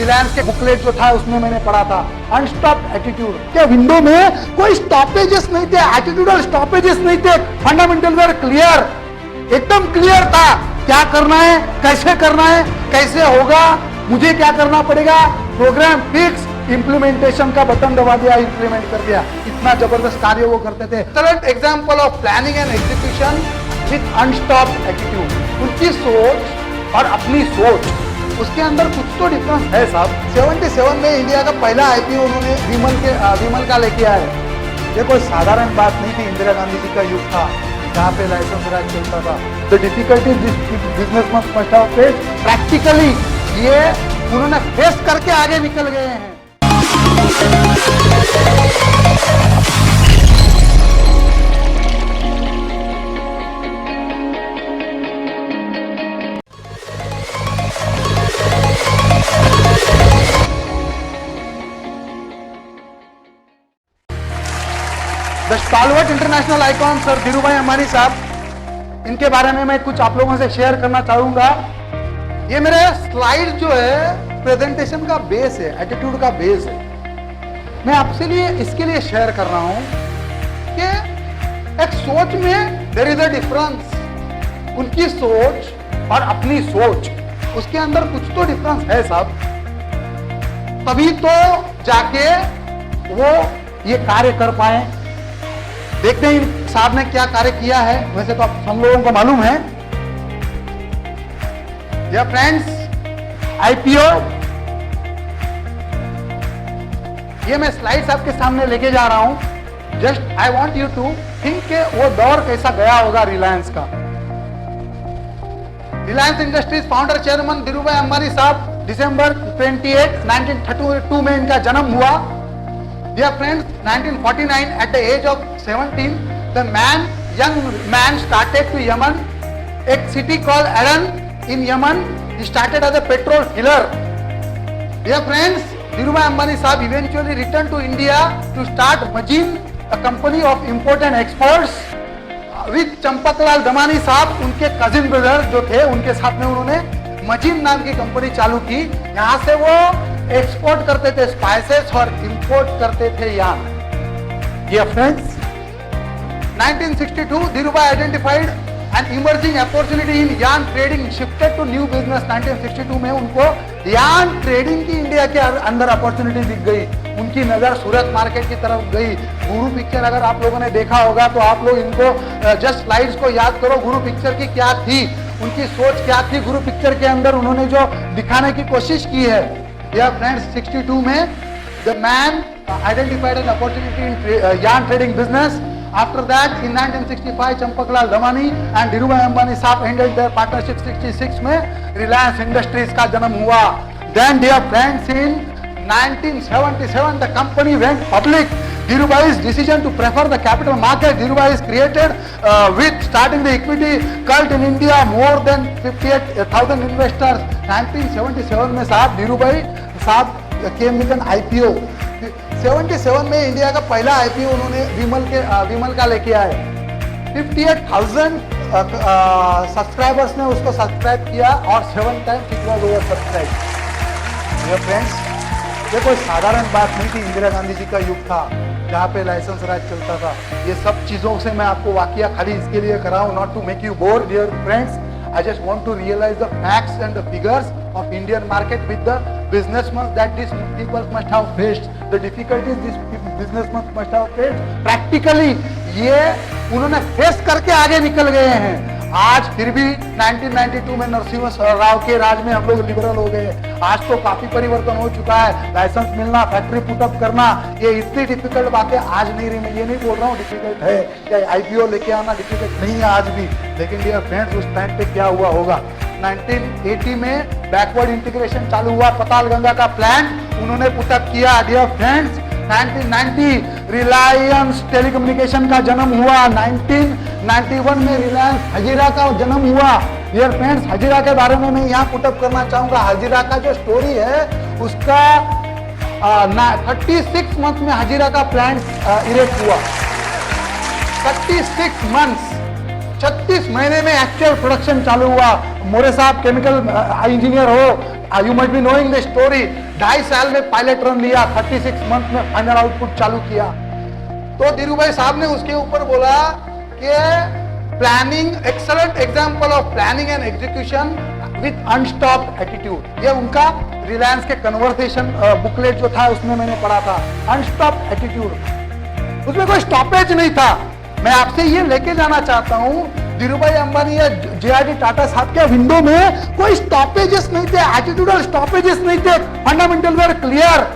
रिलायंस के बुकलेट जो था उसमें मैंने पढ़ा था, अनस्टॉप एटीट्यूड के विंडो में कोई स्टॉपेजेस नहीं थे, एटीट्यूडल स्टॉपेजेस नहीं थे, फंडामेंटल वर क्लियर, एकदम क्लियर था क्या करना है, कैसे होगा, मुझे क्या करना पड़ेगा, प्रोग्राम फिक्स, इंप्लीमेंटेशन का बटन दबा दिया, इंप्लीमेंट कर दिया। इतना जबरदस्त कार्य वो करते थे। Excellent example of planning and execution with unstopped attitude. उनकी सोच और अपनी सोच, उसके अंदर कुछ तो डिफरेंस है साहब। 77 में इंडिया का पहला आईपीओ उन्होंने विमल का लेके आए। ये कोई साधारण बात नहीं थी। इंदिरा गांधी जी का युग था जहाँ पे लाइसेंस राज चलता था। The difficulties this business must have faced, practically ये उन्होंने फेस करके आगे निकल गए हैं। The stalwart international icon sir Dhirubhai Ambani साहब, इनके बारे में मैं कुछ आप लोगों से शेयर करना चाहूंगा। ये मेरे स्लाइड जो है प्रेजेंटेशन का बेस है, एटीट्यूड का बेस है। मैं आपसे लिए इसके लिए शेयर कर रहा हूं कि एक सोच में देयर इज अ डिफरेंस। उनकी सोच और अपनी सोच, उसके अंदर कुछ तो डिफरेंस है साहब, तभी तो जाके वो ये कार्य कर पाए। देखते हैं साहब ने क्या कार्य किया है। वैसे तो आप हम लोगों को मालूम है। डियर फ्रेंड्स, आईपीओ, ये मैं स्लाइड्स आपके सामने लेके जा रहा हूं। Just I want you to think के वो दौर कैसा गया होगा रिलायंस का। Reliance Industries founder chairman Dhirubhai Ambani साहब, दिसंबर 28, 1932 में इनका जन्म हुआ। Dear friends, 1949, at the age of 17, the young man started to Yemen, a city called Aden in Yemen. He started as a petrol filler. Dear friends, Dhirubhai Ambani Sahab eventually returned to India to start Majin, a company of import and exports. With Champaklal Damani साहब, उनके cousin brother जो थे, उनके साथ में उन्होंने मजीन नाम की कंपनी चालू की। यहाँ से वो एक्सपोर्ट करते थे स्पाइसेस और इंपोर्ट करते थे yarn. Dear friends, 1962 Dhirubhai identified an emerging opportunity in yarn trading, shifted to new business. 1962 में उनको यार्न ट्रेडिंग की इंडिया के अंदर अपॉर्चुनिटी दिख गई। उनकी नजर सूरत मार्केट की तरफ गई। गुरु पिक्चर अगर आप लोगों ने देखा होगा तो आप लोग इनको जस्ट स्लाइड्स को याद करो। गुरु पिक्चर की क्या थी, उनकी सोच क्या थी, गुरु पिक्चर के अंदर उन्होंने जो दिखाने की कोशिश की है। Dear friends, 62 में the man identified an opportunity in yarn trading business. After that, in 1965, Champaklal Damani and Dhirubhai Ambani Sahab ended their partnership. 66 में Reliance Industries का जन्म हुआ। Then, dear friends, in 1977, the company went public. Dhirubhai's decision to prefer the capital market. Dhirubhai is created with starting the equity cult in India, more than 58,000 investors. 1977 में साहब धीरूभाई साहब came with an IPO. 77 में India का पहला IPO उन्होंने विमल का लेके आए। 58,000 सब्सक्राइबर्स ने उसको सब्सक्राइब किया और 7 times it was over subscribed. Dear friends, ये कोई साधारण बात नहीं थी। इंदिरा गांधी जी का युग था जहाँ पे लाइसेंस राज चलता था। ये सब चीजों से मैं आपको वाकिया खाली इसके लिए कर रहा हूँ, not to make you bore. Dear friends, I just want to realize the facts and the figures of Indian market with the businessmen that these people must have faced, the difficulties these businessmen must have faced. Practically ये उन्होंने face करके आगे निकल गए हैं। आज फिर भी 1992 में नरसिम्हा राव के राज में हम लोग लिबरल हो गए। आज तो काफी परिवर्तन हो चुका है। लाइसेंस मिलना, फैक्ट्री पुटअप करना, ये इतनी डिफिकल्ट बातें आज नहीं रही। मैं ये नहीं बोल रहा हूँ डिफिकल्ट है, या आईपीओ लेके आना डिफिकल्ट नहीं है आज भी। लेकिन डियर फ्रेंड्स, उस टाइम पे क्या हुआ होगा। 1980 में बैकवर्ड इंटीग्रेशन चालू हुआ, पताल गंगा का प्लान उन्होंने पुटअप किया। डियर फ्रेंड्स, 1990 रिलायंस टेलीकम्युनिकेशन का जन्म हुआ। 1991 में रिलायंस हजीरा का जन्म हुआ। डियर फ्रेंड्स, हजीरा के बारे में मैं यहाँ पुटअप करना चाहूंगा। हजीरा का जो स्टोरी है उसका 36 मंथ में हजीरा का प्लांट इरेक्ट हुआ। 36 मंथ्स, 36 महीने में एक्चुअल प्रोडक्शन चालू हुआ। मोरे साहब केमिकल इंजीनियर हो, you might be knowing the story. 2.5 साल में पायलट रन लिया, 36 मंथ में फाइनल आउटपुट चालू किया। तो धीरूभाई साहब ने उसके ऊपर बोला कि planning, excellent example of planning and execution with unstopped attitude. ये उनका रिलायंस के कन्वर्सेशन बुकलेट जो था उसमें मैंने पढ़ा था, अनस्टॉप्ड एटीट्यूड, उसमें कोई स्टॉपेज नहीं था। मैं आपसे ये लेके जाना चाहता हूं, धीरूभाई अंबानी या जे.आर.डी. टाटा साहब के विंडो में कोई स्टॉपेजेस नहीं थे, एटीट्यूडल स्टॉपेजेस नहीं थे, फंडामेंटल वर क्लियर,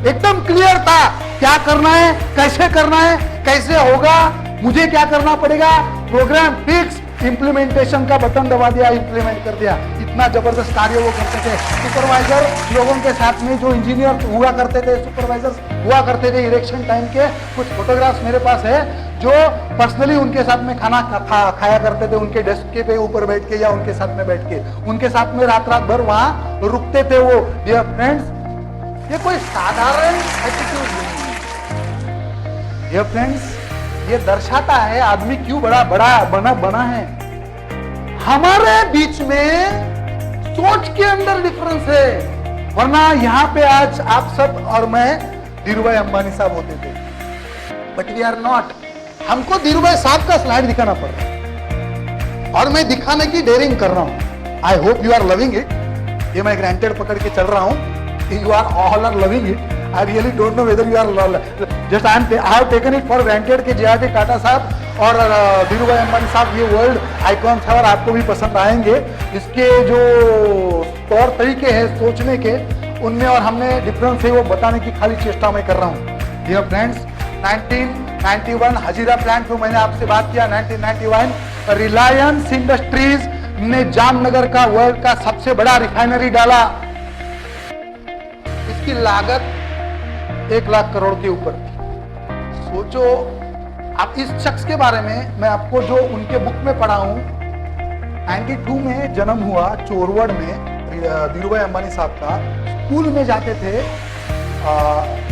एकदम क्लियर था क्या करना है, कैसे करना है, कैसे होगा, मुझे क्या करना पड़ेगा, प्रोग्राम फिक्स, इंप्लीमेंटेशन का बटन दबा दिया, इंप्लीमेंट कर दिया। इतना जबरदस्त कार्य वो करते थे। सुपरवाइजर लोगों के साथ में जो इंजीनियर हुआ करते थे, सुपरवाइजर्स हुआ करते थे इलेक्शन टाइम के, कुछ फोटोग्राफ्स मेरे पास है जो पर्सनली उनके साथ में खाना खाया करते थे, उनके डेस्क के ऊपर बैठ के या उनके साथ में बैठ के, उनके साथ में रात भर वहां रुकते थे वो। डियर फ्रेंड्स, ये कोई साधारण एटीट्यूड नहीं है। डियर फ्रेंड्स, ये दर्शाता है आदमी क्यों बना है। हमारे बीच में सोच के अंदर डिफरेंस है, वरना यहाँ पे आज आप सब और मैं धीरूभाई अंबानी साहब होते थे, बट वी आर नॉट। हमको धीरूभाई साहब का स्लाइड दिखाना पड़ रहा है और मैं दिखाने की डेयरिंग कर रहा हूं। I hope you are loving it. ये मैं ग्रांटेड पकड़ के चल रहा हूं, you are all are loving it. I really don't know whether you are just I have taken it for granted कि जे.आर.डी. टाटा साहब और धीरूभाई अंबानी साहब ये वर्ल्ड आइकॉन्स है और आपको भी पसंद आएंगे। इसके जो तौर तरीके हैं सोचने के, उनमें और हमने डिफरेंस है वो बताने की खाली चेष्टा मैं कर रहा हूँ। डियर फ्रेंड्स, 1991 हजीरा प्लांट जो मैंने आपसे बात किया, 1991 रिलायंस इंडस्ट्रीज ने जामनगर का वर्ल्ड का सबसे बड़ा रिफाइनरी डाला। इसकी लागत 1 लाख करोड़ के ऊपर। सोचो आप इस शख्स के बारे में, मैं आपको जो उनके बुक में पढ़ा हूं, 92 में जन्म हुआ चोरवड़ में धीरूभाई अंबानी साहब का। स्कूल में जाते थे,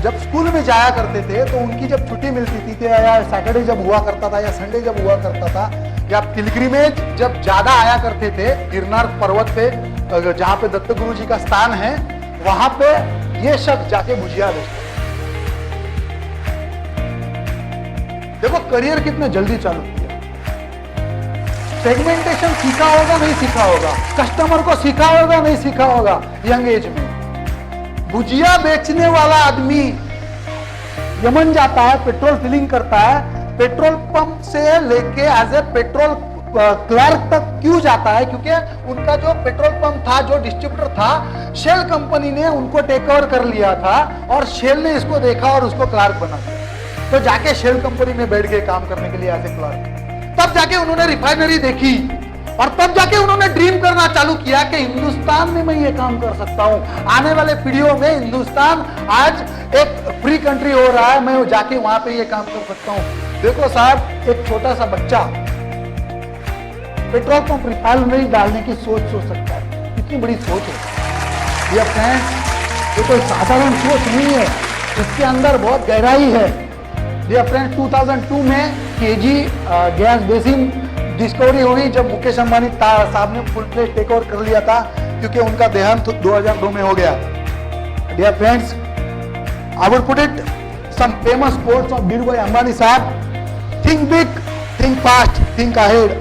जब स्कूल में जाया करते थे तो उनकी जब छुट्टी मिलती थी या सैटरडे जब हुआ करता था या संडे जब हुआ करता था या पिलग्रिमेज जब ज्यादा आया करते थे गिरनार पर्वत पे, जहां पे दत्त गुरु जी का स्थान है, वहां पे ये शख्स जाके भुजिया बेचते। देखो करियर कितने जल्दी चालू किया। सेगमेंटेशन सीखा होगा नहीं सीखा होगा, कस्टमर को सीखा होगा नहीं सीखा होगा यंग एज में। भुजिया बेचने वाला आदमी यमन जाता है, पेट्रोल फिलिंग करता है, पेट्रोल पंप से लेके एज ए पेट्रोल क्लर्क तक क्यों जाता है? क्योंकि उनका जो पेट्रोल पंप था, जो डिस्ट्रीब्यूटर था, शेल कंपनी ने उनको टेक ओवर कर लिया था और शेल ने इसको देखा और उसको क्लर्क बना दिया। तो जाके शेल कंपनी में बैठ गए काम करने के लिए एज ए क्लर्क। तब जाके उन्होंने रिफाइनरी देखी और तब जाके उन्होंने ड्रीम करना चालू किया कि हिंदुस्तान में मैं ये काम कर सकता हूं। आने वाले पीढ़ियों में हिंदुस्तान आज एक फ्री कंट्री हो रहा है, मैं जाके वहां पे ये काम कर सकता हूं। देखो साहब, एक छोटा सा बच्चा पेट्रोल पंप रिफाइनरी डालने की सोच सकता है, कितनी बड़ी सोच है। ये फ्रेंड्स, ये कोई साधारण सोच नहीं है, इसके अंदर बहुत गहराई है। डियर फ्रेंड्स, 2002 में केजी गैस बेसिन डिस्कवरी हुई जब मुकेश अंबानी साहब ने फुल प्लेट टेक ओवर कर लिया था, क्योंकि उनका देहांत 2002 में हो गया। Dear friends, I would put it some famous quotes of Dhirubhai Ambani साहब: think big, think fast, think ahead,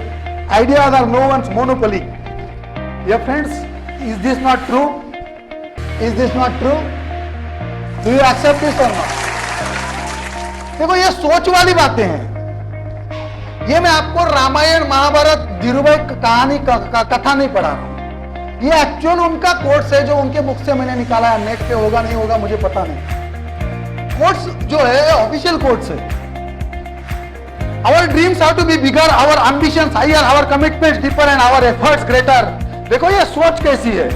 ideas are no one's monopoly. Dear friends, is this not true? Is this not true? Do you accept this or not? देखो ये सोच वाली बातें हैं। ये मैं आपको रामायण महाभारत धीरूभाई कहानी कथा नहीं पढ़ा रहा हूं, ये एक्चुअल उनका कोट्स है जो उनके मुख से मैंने निकाला है। नेट पे होगा नहीं होगा मुझे पता नहीं। कोट्स जो है ऑफिशियल कोट्स है। Our dreams have to be bigger, our ambitions higher, our commitments deeper and our efforts greater. देखो ये सोच कैसी है,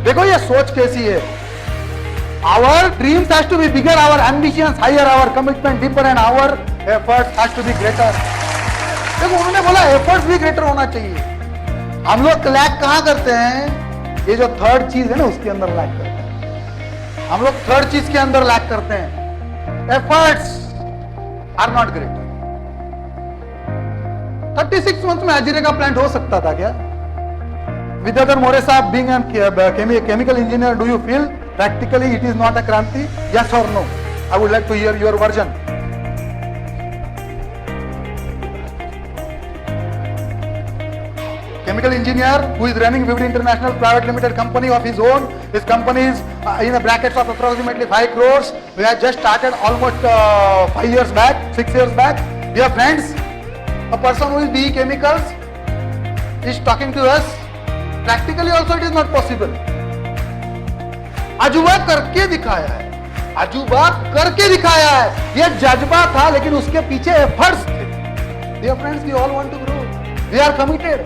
देखो ये सोच कैसी है। Our dreams has to be bigger, our ambitions higher, our commitment deeper and our efforts has to be greater. देखो उन्होंने बोला efforts भी greater होना चाहिए। हम लोग लैक कहाँ करते हैं? ये जो थर्ड चीज है ना उसके अंदर लैक करते हैं। हम लोग थर्ड चीज के अंदर लैक करते हैं। Efforts are not greater. 36 month में हाजिरे का प्लांट हो सकता था क्या? विद्याधर मोरे साहब, being a chemical engineer, do you feel practically it is not a Kranti? Yes or no? I would like to hear your version. Chemical engineer who is running Vivid International Private Limited company of his own. His company is in a brackets of approximately 5 crores. We have just started almost 5 years back, 6 years back. Dear friends, a person who is BE Chemicals is talking to us. Practically also it is not possible. अजूबा करके दिखाया है, अजूबा करके दिखाया है. ये जज्बा था लेकिन उसके पीछे एफर्ट्स थे. Dear friends, we all want to grow. We are committed.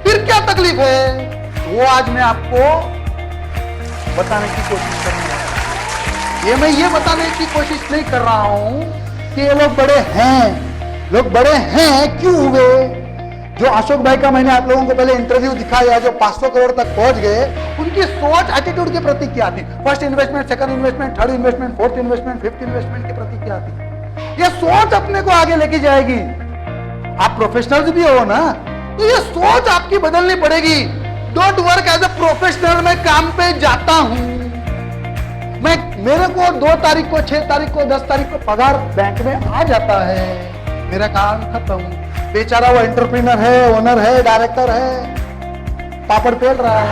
फिर क्या तकलीफ है वो आज मैं आपको बताने की कोशिश करूंगा. मैं ये बताने की कोशिश नहीं कर रहा हूं कि ये लोग बड़े हैं. लोग बड़े हैं क्यों हुए? जो अशोक भाई का मैंने आप लोगों को पहले इंटरव्यू दिखाया, जो 500 करोड़ तक पहुंच गए, उनकी सोच, एटीट्यूड के प्रति क्या थी? First investment, second investment, third investment, fourth investment, fifth investment के प्रति क्या थी? ये सोच अपने को आगे लेके जाएगी. आप प्रोफेशनल्स भी हो ना, तो ये सोच आपकी बदलनी पड़ेगी. Don't work as a professional. मैं काम पे जाता हूं, मेरे को 2 तारीख को, 6 तारीख को, 10 तारीख को पगार बैंक में आ जाता है. मेरा काम खत्म. बेचारा वो एंटरप्रेन्योर है, ओनर है, डायरेक्टर है, पापड़ पेल रहा है.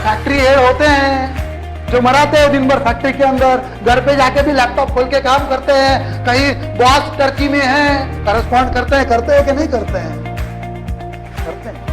फैक्ट्री हेड होते हैं जो मराते हैं दिन भर फैक्ट्री के अंदर. घर पे जाके भी लैपटॉप खोल के काम करते हैं. कहीं बॉस टर्की में है, करस्पॉन्ड करते हैं कि नहीं करते हैं? करते हैं.